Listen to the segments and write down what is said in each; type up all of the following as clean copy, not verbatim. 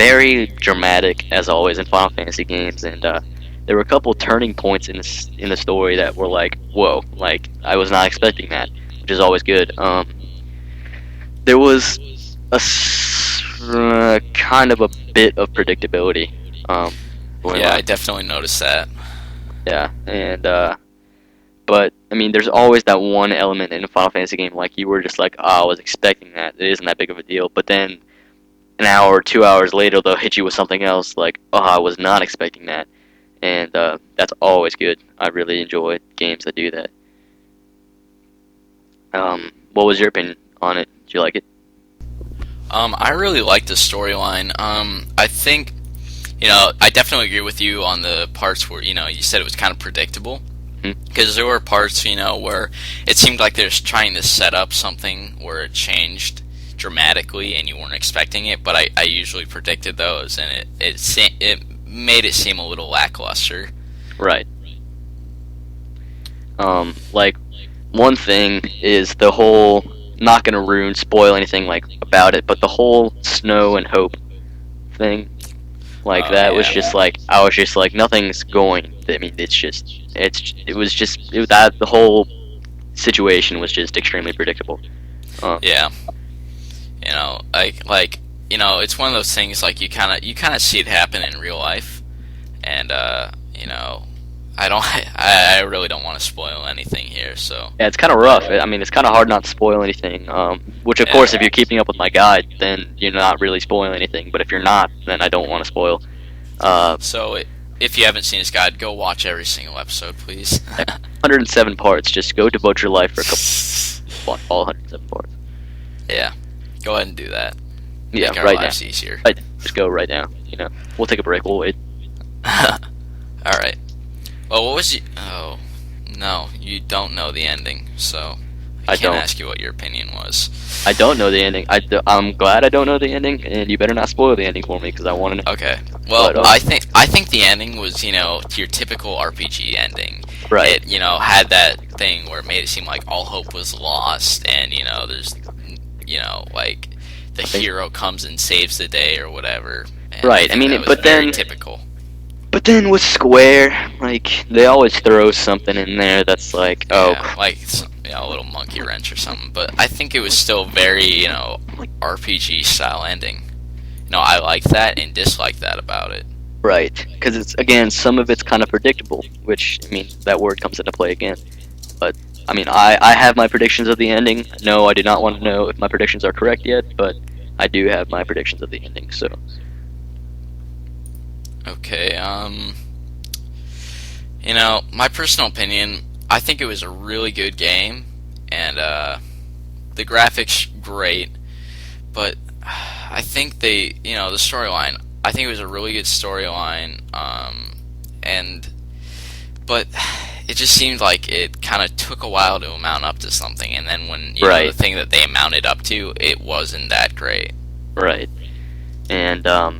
very dramatic as always in Final Fantasy games, and there were a couple turning points in the story that were like, whoa, like I was not expecting that, which is always good. There was kind of a bit of predictability. Yeah, I definitely noticed that. Yeah, and but I mean, there's always that one element in a Final Fantasy game, like you were just like, oh, I was expecting that. It isn't that big of a deal. But then an hour or 2 hours later, they'll hit you with something else, like, oh, I was not expecting that, and that's always good. I really enjoy games that do that. What was your opinion on it? Did you like it? I really liked the storyline. I think, I definitely agree with you on the parts where, you said it was kind of predictable. Because there were parts, where it seemed like they're trying to set up something where it changed dramatically and you weren't expecting it, but I usually predicted those, and it made it seem a little lackluster. Right. Like, one thing is the whole, not gonna spoil anything, like, about it, but the whole Snow and Hope thing, like, that was just like, I was just like, nothing's going, I mean, that the whole situation was just extremely predictable. Yeah. It's one of those things, like, you kind of see it happen in real life, and, I really don't want to spoil anything here, so. Yeah, it's kind of rough. I mean, it's kind of hard not to spoil anything, which, of course, if you're keeping up with my guide, then you're not really spoiling anything, but if you're not, then I don't want to spoil. So, if you haven't seen this guide, go watch every single episode, please. 107 parts. Just go devote your life for a couple. Watch all 107 parts. Yeah, go ahead and do that. Yeah, Make our right lives now. easier. Right, just go right now. We'll take a break. We'll wait. All right. Well, what was you? Oh, no, you don't know the ending, so I can't ask you what your opinion was. I don't know the ending. I'm glad I don't know the ending, and you better not spoil the ending for me because I want to know. Okay. Well, I think the ending was, your typical RPG ending. Right. It, had that thing where it made it seem like all hope was lost, and there's, like the hero comes and saves the day or whatever. And right. I mean, but then typical. But then with Square, like, they always throw something in there that's like, like a little monkey wrench or something. But I think it was still very, RPG style ending. I like that and dislike that about it. Right, because it's, again, some of it's kind of predictable, which, I mean, that word comes into play again. But, I mean, I have my predictions of the ending. No, I do not want to know if my predictions are correct yet, but I do have my predictions of the ending, so. Okay, my personal opinion, I think it was a really good game, and the graphics great, but I think the storyline, I think it was a really good storyline, but it just seemed like it kind of took a while to mount up to something, and then when the thing that they mounted up to, it wasn't that great. Right, and I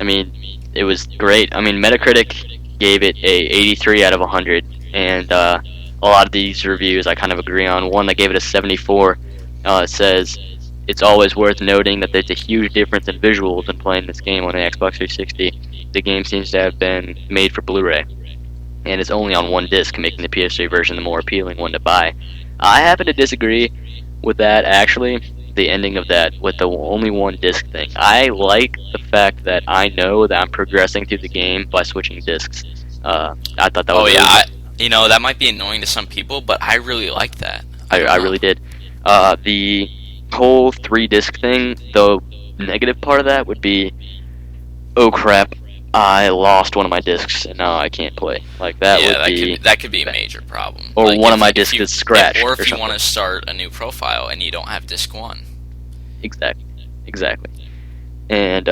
mean, it was great. I mean, Metacritic gave it a 83 out of 100, and a lot of these reviews I kind of agree on. One that gave it a 74 says, it's always worth noting that there's a huge difference in visuals in playing this game on the Xbox 360. The game seems to have been made for Blu-ray, and it's only on one disc, making the PS3 version the more appealing one to buy. I happen to disagree with that, actually. The ending of that with the only one disc thing. I like the fact that I know that I'm progressing through the game by switching discs. I thought that was that might be annoying to some people, but I really liked that. I really did. The whole 3-disc thing, the negative part of that would be, oh crap, I lost one of my discs and now I can't play. Like that could be a major problem. Or like one of my discs is scratched. Or if you want to start a new profile and you don't have disc 1. Exactly. And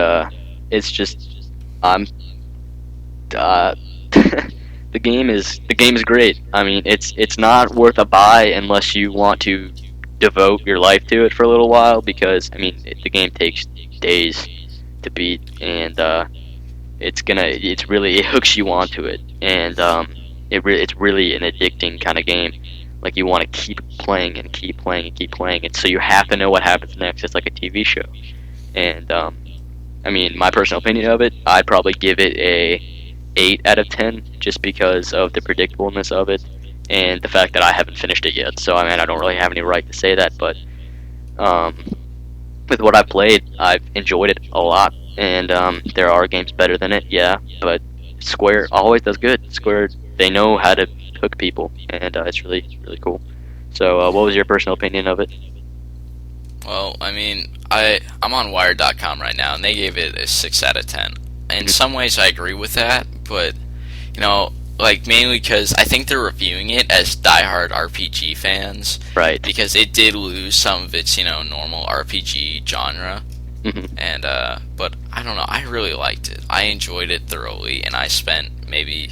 it's just the game is great. I mean, it's not worth a buy unless you want to devote your life to it for a little while, because I mean, the game takes days to beat, and it hooks you onto it, and it's really an addicting kind of game. Like, you want to keep playing and keep playing and keep playing, and so you have to know what happens next. It's like a TV show, and I mean, my personal opinion of it, I'd probably give it a 8 out of 10, just because of the predictableness of it and the fact that I haven't finished it yet. So I mean, I don't really have any right to say that, but um, with what I've played, I've enjoyed it a lot. And there are games better than it, yeah, but Square always does good. Square, they know how to hook people, and it's really cool. So, what was your personal opinion of it? Well, I mean, I'm on Wired.com right now, and they gave it a 6 out of 10. In some ways, I agree with that, but you know, like mainly because I think they're reviewing it as diehard RPG fans, Right. because it did lose some of its normal RPG genre, Hmm. and but I don't know, I really liked it. I enjoyed it thoroughly, and I spent maybe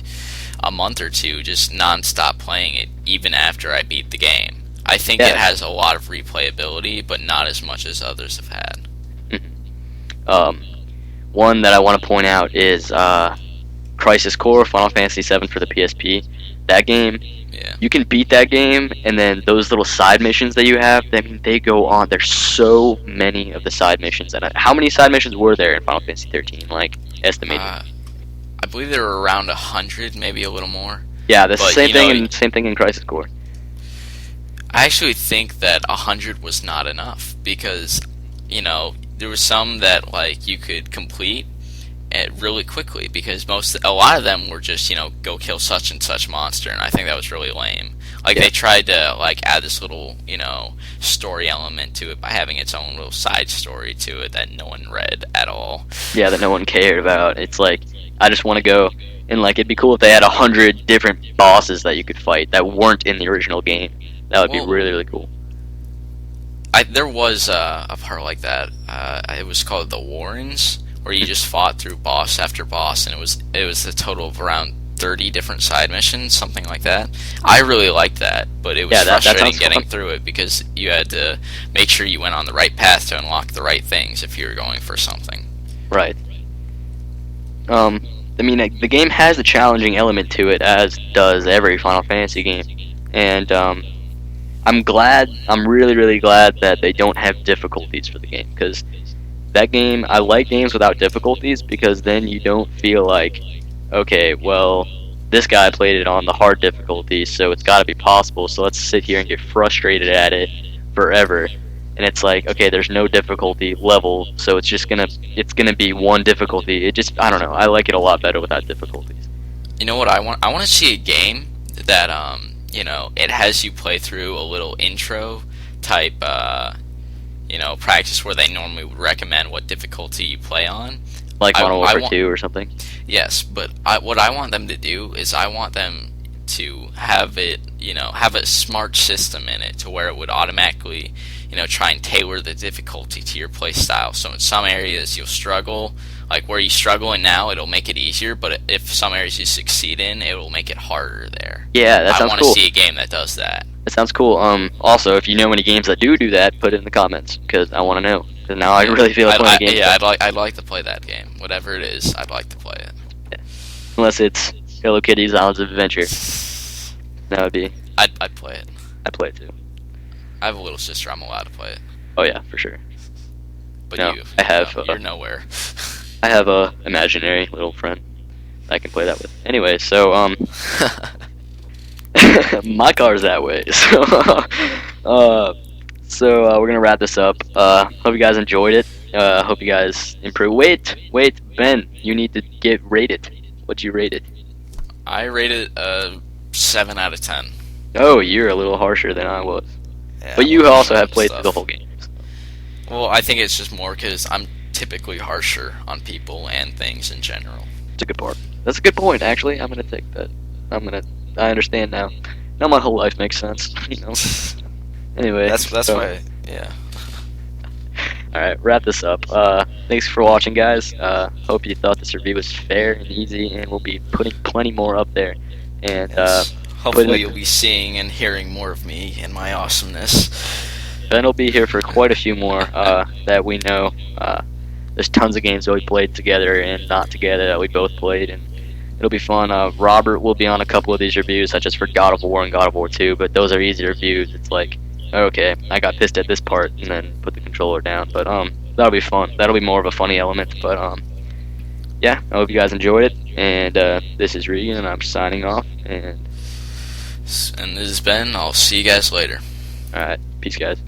a month or two just nonstop playing it, even after I beat the game. I think it Yeah. has a lot of replayability, but not as much as others have had. Um, One that I want to point out is Crisis Core Final Fantasy VII for the PSP. That game, Yeah. you can beat that game, and then those little side missions that you have, I mean, they go on. There's so many of the side missions. And how many side missions were there in Final Fantasy 13? Like, estimated? I believe there were around 100, maybe a little more. Yeah, the But same thing, and same thing in Crisis Core. I actually think that 100 was not enough, because there was some that like you could complete really quickly, because a lot of them were just go kill such and such monster, and I think that was really lame. Like Yeah. they tried to like add this little story element to it by having its own little side story to it that no one read at all. Yeah, that no one cared about. It's like, I just want to go, and like, it'd be cool if they had 100 different bosses that you could fight that weren't in the original game. That would be Well, really cool. there was a part like that. It was called the Warrens, where you just fought through boss after boss, and it was a total of around 30 different side missions, something like that. I really liked that, but it was Yeah, that frustrating sounds getting fun. through it, because you had to make sure you went on the right path to unlock the right things if you were going for something. Right. I mean, like, the game has a challenging element to it, as does every Final Fantasy game, and I'm really glad that they don't have difficulties for the game, because that game, I like games without difficulties, because then you don't feel like, okay, well, this guy played it on the hard difficulty, so it's got to be possible, so let's sit here and get frustrated at it forever. And it's like, okay, there's no difficulty level, so it's gonna be one difficulty. I don't know, I like it a lot better without difficulties. You know what I want? I want to see a game that it has you play through a little intro type practice, where they normally would recommend what difficulty you play on. Like I, Modern I Warfare want 2 or something. Yes, but what I want them to do is I want them to have it, have a smart system in it to where it would automatically, try and tailor the difficulty to your play style. So in some areas you'll struggle, like where you struggle in now, it'll make it easier, but if some areas you succeed in, it will make it harder there. Yeah, that I sounds want cool. to see a game that does that. That sounds cool. Also, if you know any games that do that, put it in the comments, because I want to know. Because now I really feel like playing a game. Yeah, I'd like to play that game. Whatever it is, I'd like to play it. Unless it's Hello Kitty's Islands of Adventure. That would be. I'd play it. I'd play it too. I have a little sister. I'm allowed to play it. Oh yeah, for sure. But No, you, I have. you're nowhere. I have a imaginary little friend I can play that with. Anyway, so my car's that way. So we're gonna wrap this up. Hope you guys enjoyed it. Hope you guys improve. Wait, Ben, you need to get rated. What'd you rate it? I rate it a 7 out of 10. Oh, you're a little harsher than I was. Yeah, But you well, also have played stuff. the whole game. Well, I think it's just more because I'm typically harsher on people and things in general. That's a good part. That's a good point, actually. I'm gonna take that. I understand now. Now my whole life makes sense. Anyway, That's so, why. Yeah. All right, wrap this up. Thanks for watching, guys. Hope you thought this review was fair and easy, and we'll be putting plenty more up there. And Yes. put Hopefully in- you'll be seeing and hearing more of me and my awesomeness. Ben will be here for quite a few more that we know. There's tons of games that we played together and not together that we both played, and it'll be fun. Robert will be on a couple of these reviews, such as for God of War and God of War 2, but those are easy reviews. It's like, okay, I got pissed at this part, and then put the controller down. But that'll be fun. That'll be more of a funny element. But yeah, I hope you guys enjoyed it. And this is Regan, and I'm signing off. And And this has been. I'll see you guys later. all right, peace, guys.